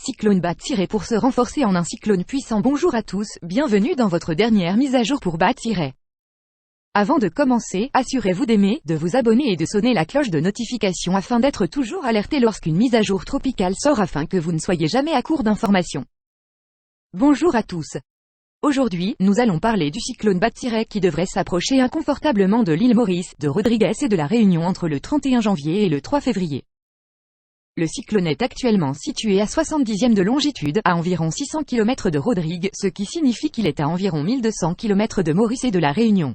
Cyclone Bat- pour se renforcer en un cyclone puissant. Bonjour à tous, bienvenue dans votre dernière mise à jour pour Bat-. Avant de commencer, assurez-vous d'aimer, de vous abonner et de sonner la cloche de notification afin d'être toujours alerté lorsqu'une mise à jour tropicale sort afin que vous ne soyez jamais à court d'informations. Bonjour à tous. Aujourd'hui, nous allons parler du cyclone Bat- qui devrait s'approcher inconfortablement de l'île Maurice, de Rodrigues et de la Réunion entre le 31 janvier et le 3 février. Le cyclone est actuellement situé à 70e de longitude, à environ 600 km de Rodrigues, ce qui signifie qu'il est à environ 1200 km de Maurice et de la Réunion.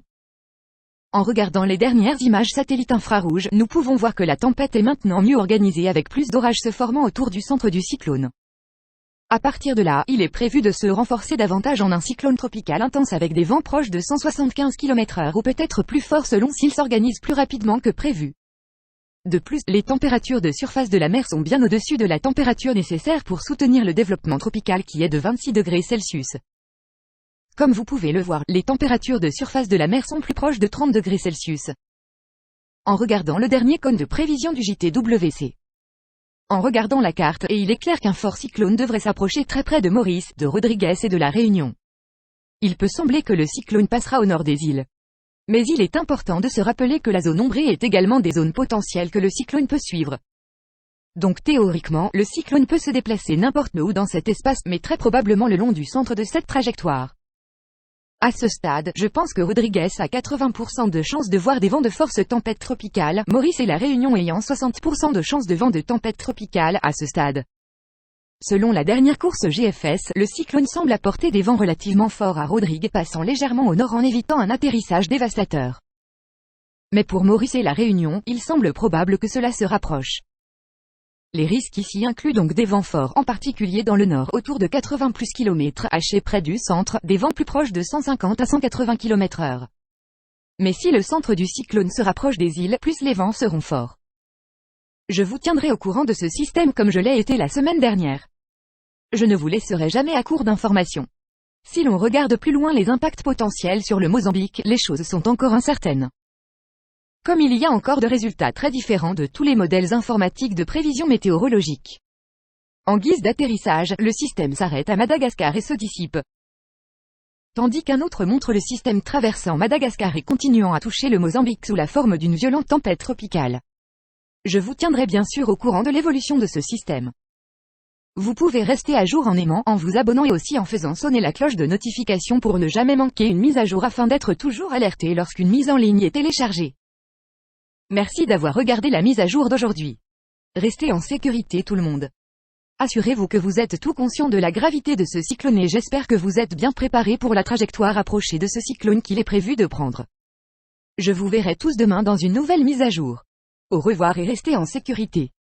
En regardant les dernières images satellites infrarouges, nous pouvons voir que la tempête est maintenant mieux organisée avec plus d'orages se formant autour du centre du cyclone. À partir de là, il est prévu de se renforcer davantage en un cyclone tropical intense avec des vents proches de 175 km/h ou peut-être plus forts selon s'il s'organise plus rapidement que prévu. De plus, les températures de surface de la mer sont bien au-dessus de la température nécessaire pour soutenir le développement tropical qui est de 26 degrés Celsius. Comme vous pouvez le voir, les températures de surface de la mer sont plus proches de 30 degrés Celsius. En regardant le dernier cône de prévision du JTWC. En regardant la carte, et il est clair qu'un fort cyclone devrait s'approcher très près de Maurice, de Rodrigues et de la Réunion. Il peut sembler que le cyclone passera au nord des îles. Mais il est important de se rappeler que la zone ombrée est également des zones potentielles que le cyclone peut suivre. Donc théoriquement, le cyclone peut se déplacer n'importe où dans cet espace, mais très probablement le long du centre de cette trajectoire. À ce stade, je pense que Rodrigues a 80% de chances de voir des vents de force tempête tropicale, Maurice et la Réunion ayant 60% de chances de vent de tempête tropicale à ce stade. Selon la dernière course GFS, le cyclone semble apporter des vents relativement forts à Rodrigues, passant légèrement au nord en évitant un atterrissage dévastateur. Mais pour Maurice et la Réunion, il semble probable que cela se rapproche. Les risques ici incluent donc des vents forts, en particulier dans le nord, autour de 80 km/h près du centre, des vents plus proches de 150 à 180 km/h. Mais si le centre du cyclone se rapproche des îles, plus les vents seront forts. Je vous tiendrai au courant de ce système comme je l'ai été la semaine dernière. Je ne vous laisserai jamais à court d'informations. Si l'on regarde plus loin les impacts potentiels sur le Mozambique, les choses sont encore incertaines. Comme il y a encore de résultats très différents de tous les modèles informatiques de prévision météorologique. En guise d'atterrissage, le système s'arrête à Madagascar et se dissipe. Tandis qu'un autre montre le système traversant Madagascar et continuant à toucher le Mozambique sous la forme d'une violente tempête tropicale. Je vous tiendrai bien sûr au courant de l'évolution de ce système. Vous pouvez rester à jour en aimant, en vous abonnant et aussi en faisant sonner la cloche de notification pour ne jamais manquer une mise à jour afin d'être toujours alerté lorsqu'une mise en ligne est téléchargée. Merci d'avoir regardé la mise à jour d'aujourd'hui. Restez en sécurité tout le monde. Assurez-vous que vous êtes tout conscient de la gravité de ce cyclone et j'espère que vous êtes bien préparés pour la trajectoire approchée de ce cyclone qu'il est prévu de prendre. Je vous verrai tous demain dans une nouvelle mise à jour. Au revoir et restez en sécurité.